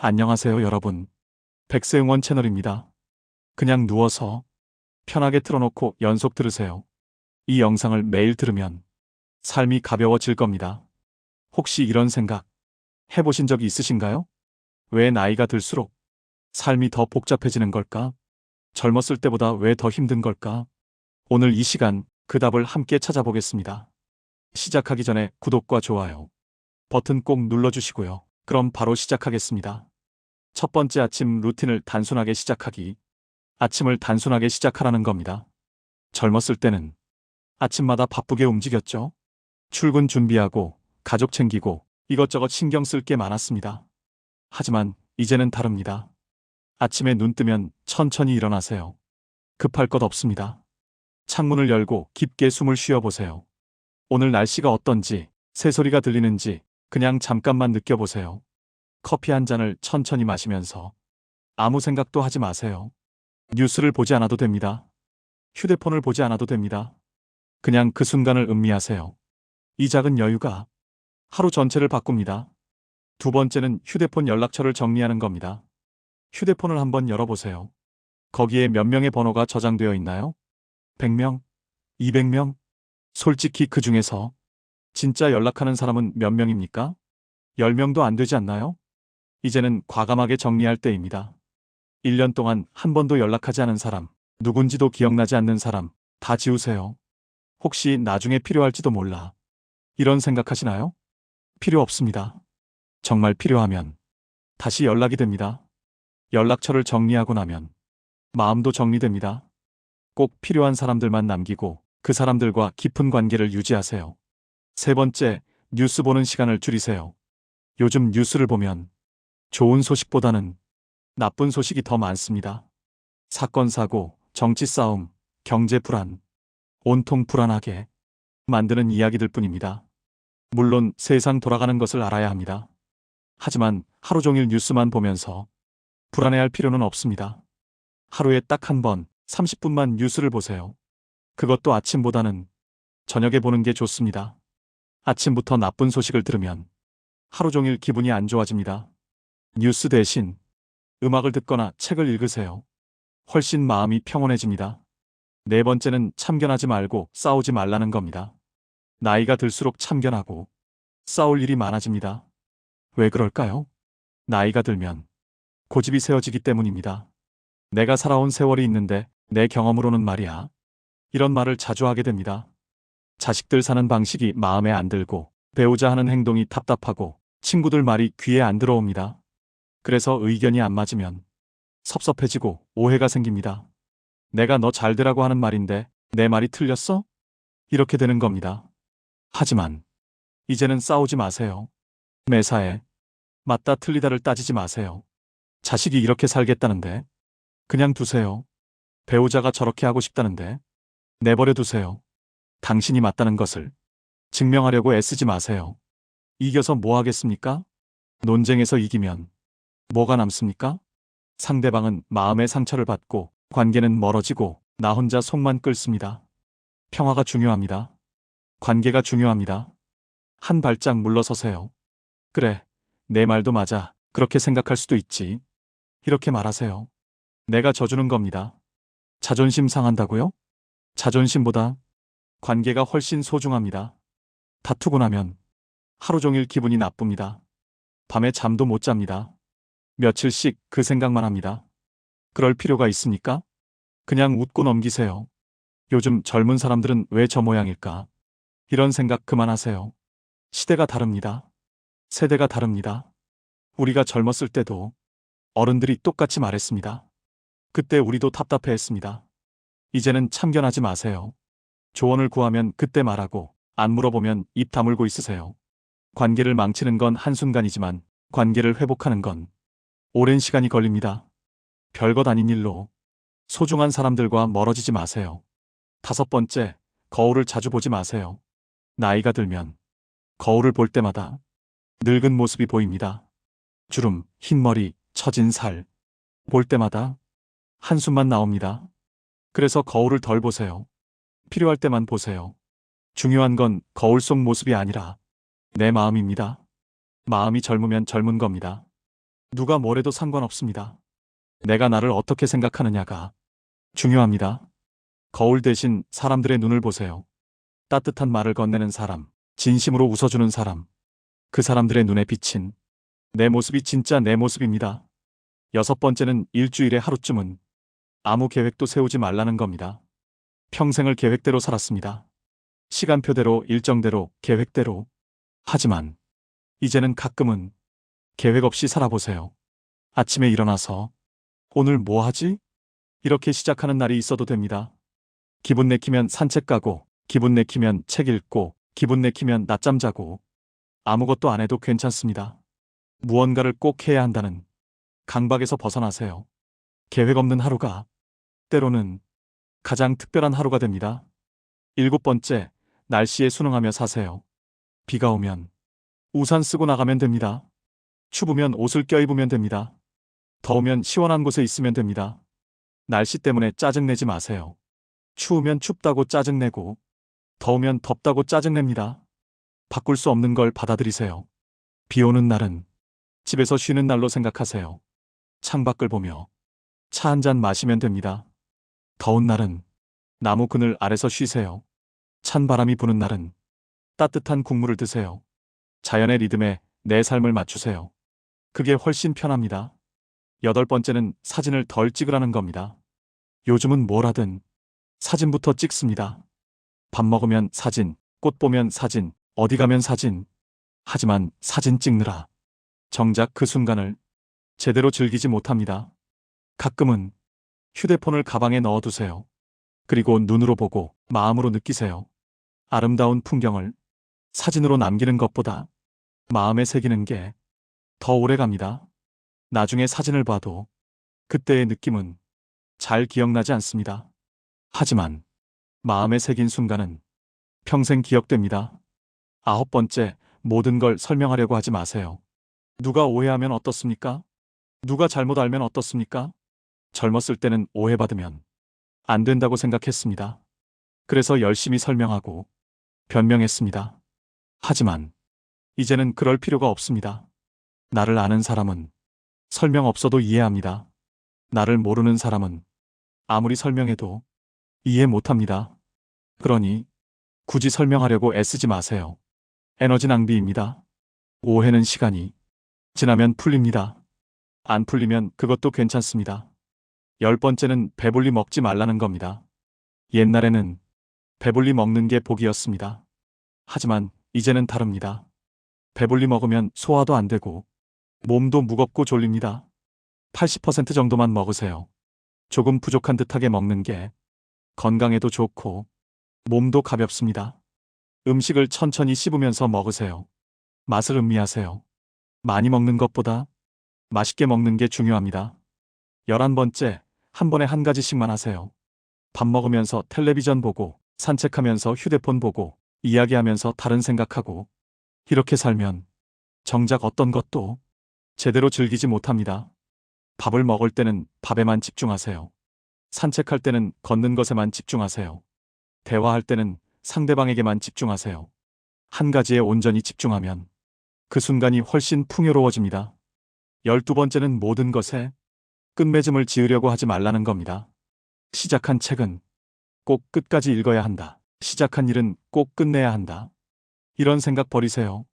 안녕하세요, 여러분. 백세응원 채널입니다. 그냥 누워서 편하게 틀어놓고 연속 들으세요. 이 영상을 매일 들으면 삶이 가벼워질 겁니다. 혹시 이런 생각 해보신 적이 있으신가요? 왜 나이가 들수록 삶이 더 복잡해지는 걸까? 젊었을 때보다 왜 더 힘든 걸까? 오늘 이 시간 그 답을 함께 찾아보겠습니다. 시작하기 전에 구독과 좋아요 버튼 꼭 눌러주시고요. 그럼 바로 시작하겠습니다. 첫 번째, 아침 루틴을 단순하게 시작하기. 아침을 단순하게 시작하라는 겁니다. 젊었을 때는 아침마다 바쁘게 움직였죠. 출근 준비하고 가족 챙기고 이것저것 신경 쓸 게 많았습니다. 하지만 이제는 다릅니다. 아침에 눈 뜨면 천천히 일어나세요. 급할 것 없습니다. 창문을 열고 깊게 숨을 쉬어보세요. 오늘 날씨가 어떤지, 새소리가 들리는지 그냥 잠깐만 느껴보세요. 커피 한 잔을 천천히 마시면서 아무 생각도 하지 마세요. 뉴스를 보지 않아도 됩니다. 휴대폰을 보지 않아도 됩니다. 그냥 그 순간을 음미하세요. 이 작은 여유가 하루 전체를 바꿉니다. 두 번째는 휴대폰 연락처를 정리하는 겁니다. 휴대폰을 한번 열어보세요. 거기에 몇 명의 번호가 저장되어 있나요? 100명? 200명? 솔직히 그 중에서 진짜 연락하는 사람은 몇 명입니까? 10명도 안 되지 않나요? 이제는 과감하게 정리할 때입니다. 1년 동안 한 번도 연락하지 않은 사람, 누군지도 기억나지 않는 사람, 다 지우세요. 혹시 나중에 필요할지도 몰라. 이런 생각하시나요? 필요 없습니다. 정말 필요하면 다시 연락이 됩니다. 연락처를 정리하고 나면 마음도 정리됩니다. 꼭 필요한 사람들만 남기고 그 사람들과 깊은 관계를 유지하세요. 세 번째, 뉴스 보는 시간을 줄이세요. 요즘 뉴스를 보면 좋은 소식보다는 나쁜 소식이 더 많습니다. 사건, 사고, 정치 싸움, 경제 불안, 온통 불안하게 만드는 이야기들 뿐입니다. 물론 세상 돌아가는 것을 알아야 합니다. 하지만 하루 종일 뉴스만 보면서 불안해할 필요는 없습니다. 하루에 딱 한 번, 30분만 뉴스를 보세요. 그것도 아침보다는 저녁에 보는 게 좋습니다. 아침부터 나쁜 소식을 들으면 하루 종일 기분이 안 좋아집니다. 뉴스 대신 음악을 듣거나 책을 읽으세요. 훨씬 마음이 평온해집니다. 네 번째는 참견하지 말고 싸우지 말라는 겁니다. 나이가 들수록 참견하고 싸울 일이 많아집니다. 왜 그럴까요? 나이가 들면 고집이 세워지기 때문입니다. 내가 살아온 세월이 있는데 내 경험으로는 말이야. 이런 말을 자주 하게 됩니다. 자식들 사는 방식이 마음에 안 들고 배우자 하는 행동이 답답하고 친구들 말이 귀에 안 들어옵니다. 그래서 의견이 안 맞으면 섭섭해지고 오해가 생깁니다. 내가 너 잘 되라고 하는 말인데 내 말이 틀렸어? 이렇게 되는 겁니다. 하지만 이제는 싸우지 마세요. 매사에 맞다 틀리다를 따지지 마세요. 자식이 이렇게 살겠다는데 그냥 두세요. 배우자가 저렇게 하고 싶다는데 내버려 두세요. 당신이 맞다는 것을 증명하려고 애쓰지 마세요. 이겨서 뭐 하겠습니까? 논쟁에서 이기면 뭐가 남습니까? 상대방은 마음의 상처를 받고 관계는 멀어지고 나 혼자 속만 끓습니다. 평화가 중요합니다. 관계가 중요합니다. 한 발짝 물러서세요. 그래, 내 말도 맞아. 그렇게 생각할 수도 있지. 이렇게 말하세요. 내가 져주는 겁니다. 자존심 상한다고요? 자존심보다 관계가 훨씬 소중합니다. 다투고 나면 하루 종일 기분이 나쁩니다. 밤에 잠도 못 잡니다. 며칠씩 그 생각만 합니다. 그럴 필요가 있습니까? 그냥 웃고 넘기세요. 요즘 젊은 사람들은 왜 저 모양일까? 이런 생각 그만하세요. 시대가 다릅니다. 세대가 다릅니다. 우리가 젊었을 때도 어른들이 똑같이 말했습니다. 그때 우리도 답답해했습니다. 이제는 참견하지 마세요. 조언을 구하면 그때 말하고 안 물어보면 입 다물고 있으세요. 관계를 망치는 건 한순간이지만 관계를 회복하는 건 오랜 시간이 걸립니다. 별것 아닌 일로 소중한 사람들과 멀어지지 마세요. 다섯 번째, 거울을 자주 보지 마세요. 나이가 들면 거울을 볼 때마다 늙은 모습이 보입니다. 주름, 흰머리, 처진 살. 볼 때마다 한숨만 나옵니다. 그래서 거울을 덜 보세요. 필요할 때만 보세요. 중요한 건 거울 속 모습이 아니라 내 마음입니다. 마음이 젊으면 젊은 겁니다. 누가 뭐래도 상관없습니다. 내가 나를 어떻게 생각하느냐가 중요합니다. 거울 대신 사람들의 눈을 보세요. 따뜻한 말을 건네는 사람, 진심으로 웃어주는 사람, 그 사람들의 눈에 비친 내 모습이 진짜 내 모습입니다. 여섯 번째는 일주일에 하루쯤은 아무 계획도 세우지 말라는 겁니다. 평생을 계획대로 살았습니다. 시간표대로, 일정대로, 계획대로. 하지만 이제는 가끔은 계획 없이 살아보세요. 아침에 일어나서 오늘 뭐 하지? 이렇게 시작하는 날이 있어도 됩니다. 기분 내키면 산책 가고, 기분 내키면 책 읽고, 기분 내키면 낮잠 자고, 아무것도 안 해도 괜찮습니다. 무언가를 꼭 해야 한다는 강박에서 벗어나세요. 계획 없는 하루가 때로는 가장 특별한 하루가 됩니다. 일곱 번째, 날씨에 순응하며 사세요. 비가 오면 우산 쓰고 나가면 됩니다. 추우면 옷을 껴입으면 됩니다. 더우면 시원한 곳에 있으면 됩니다. 날씨 때문에 짜증내지 마세요. 추우면 춥다고 짜증내고, 더우면 덥다고 짜증냅니다. 바꿀 수 없는 걸 받아들이세요. 비 오는 날은 집에서 쉬는 날로 생각하세요. 창밖을 보며 차 한 잔 마시면 됩니다. 더운 날은 나무 그늘 아래서 쉬세요. 찬 바람이 부는 날은 따뜻한 국물을 드세요. 자연의 리듬에 내 삶을 맞추세요. 그게 훨씬 편합니다. 여덟 번째는 사진을 덜 찍으라는 겁니다. 요즘은 뭘 하든 사진부터 찍습니다. 밥 먹으면 사진, 꽃 보면 사진, 어디 가면 사진. 하지만 사진 찍느라 정작 그 순간을 제대로 즐기지 못합니다. 가끔은 휴대폰을 가방에 넣어두세요. 그리고 눈으로 보고 마음으로 느끼세요. 아름다운 풍경을 사진으로 남기는 것보다 마음에 새기는 게 더 오래 갑니다. 나중에 사진을 봐도 그때의 느낌은 잘 기억나지 않습니다. 하지만 마음에 새긴 순간은 평생 기억됩니다. 아홉 번째, 모든 걸 설명하려고 하지 마세요. 누가 오해하면 어떻습니까? 누가 잘못 알면 어떻습니까? 젊었을 때는 오해받으면 안 된다고 생각했습니다. 그래서 열심히 설명하고 변명했습니다. 하지만 이제는 그럴 필요가 없습니다. 나를 아는 사람은 설명 없어도 이해합니다. 나를 모르는 사람은 아무리 설명해도 이해 못합니다. 그러니 굳이 설명하려고 애쓰지 마세요. 에너지 낭비입니다. 오해는 시간이 지나면 풀립니다. 안 풀리면 그것도 괜찮습니다. 열 번째는 배불리 먹지 말라는 겁니다. 옛날에는 배불리 먹는 게 복이었습니다. 하지만 이제는 다릅니다. 배불리 먹으면 소화도 안 되고 몸도 무겁고 졸립니다. 80% 정도만 먹으세요. 조금 부족한 듯하게 먹는 게 건강에도 좋고 몸도 가볍습니다. 음식을 천천히 씹으면서 먹으세요. 맛을 음미하세요. 많이 먹는 것보다 맛있게 먹는 게 중요합니다. 11번째, 한 번에 한 가지씩만 하세요. 밥 먹으면서 텔레비전 보고, 산책하면서 휴대폰 보고, 이야기하면서 다른 생각하고, 이렇게 살면 정작 어떤 것도 제대로 즐기지 못합니다. 밥을 먹을 때는 밥에만 집중하세요. 산책할 때는 걷는 것에만 집중하세요. 대화할 때는 상대방에게만 집중하세요. 한 가지에 온전히 집중하면 그 순간이 훨씬 풍요로워집니다. 12번째는 모든 것에 끝맺음을 지으려고 하지 말라는 겁니다. 시작한 책은 꼭 끝까지 읽어야 한다. 시작한 일은 꼭 끝내야 한다. 이런 생각 버리세요.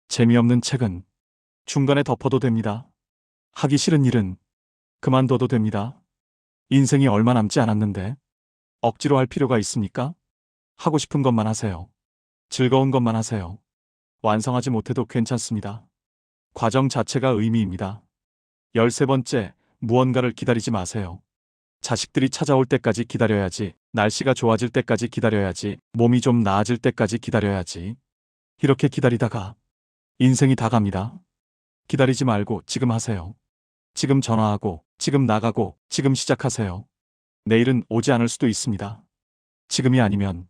재미없는 책은 중간에 덮어도 됩니다. 하기 싫은 일은 그만둬도 됩니다. 인생이 얼마 남지 않았는데 억지로 할 필요가 있습니까? 하고 싶은 것만 하세요. 즐거운 것만 하세요. 완성하지 못해도 괜찮습니다. 과정 자체가 의미입니다. 13번째, 무언가를 기다리지 마세요. 자식들이 찾아올 때까지 기다려야지, 날씨가 좋아질 때까지 기다려야지, 몸이 좀 나아질 때까지 기다려야지. 이렇게 기다리다가 인생이 다 갑니다. 기다리지 말고 지금 하세요. 지금 전화하고, 지금 나가고, 지금 시작하세요. 내일은 오지 않을 수도 있습니다. 지금이 아니면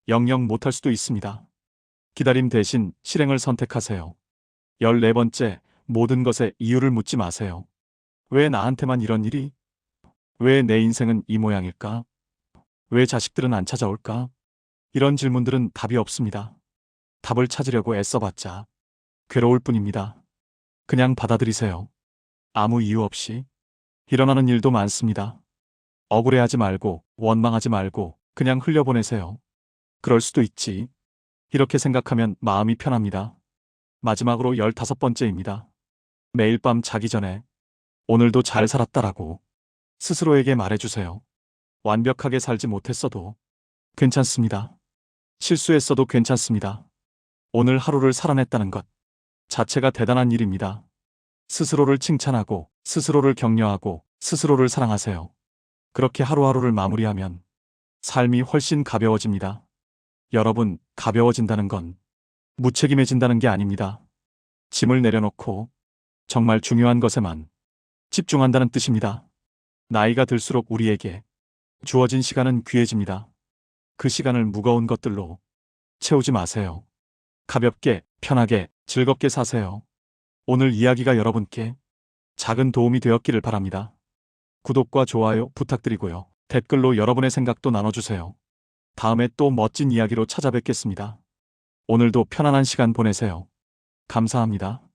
영영 못할 수도 있습니다. 기다림 대신 실행을 선택하세요. 14번째, 모든 것에 이유를 묻지 마세요. 왜 나한테만 이런 일이? 왜 내 인생은 이 모양일까? 왜 자식들은 안 찾아올까? 이런 질문들은 답이 없습니다. 답을 찾으려고 애써봤자 괴로울 뿐입니다. 그냥 받아들이세요. 아무 이유 없이 일어나는 일도 많습니다. 억울해하지 말고, 원망하지 말고, 그냥 흘려보내세요. 그럴 수도 있지. 이렇게 생각하면 마음이 편합니다. 마지막으로 15번째입니다. 매일 밤 자기 전에 오늘도 잘 살았다라고 스스로에게 말해주세요. 완벽하게 살지 못했어도 괜찮습니다. 실수했어도 괜찮습니다. 오늘 하루를 살아냈다는 것 자체가 대단한 일입니다. 스스로를 칭찬하고, 스스로를 격려하고, 스스로를 사랑하세요. 그렇게 하루하루를 마무리하면 삶이 훨씬 가벼워집니다. 여러분, 가벼워진다는 건 무책임해진다는 게 아닙니다. 짐을 내려놓고 정말 중요한 것에만 집중한다는 뜻입니다. 나이가 들수록 우리에게 주어진 시간은 귀해집니다. 그 시간을 무거운 것들로 채우지 마세요. 가볍게, 편하게, 즐겁게 사세요. 오늘 이야기가 여러분께 작은 도움이 되었기를 바랍니다. 구독과 좋아요 부탁드리고요. 댓글로 여러분의 생각도 나눠주세요. 다음에 또 멋진 이야기로 찾아뵙겠습니다. 오늘도 편안한 시간 보내세요. 감사합니다.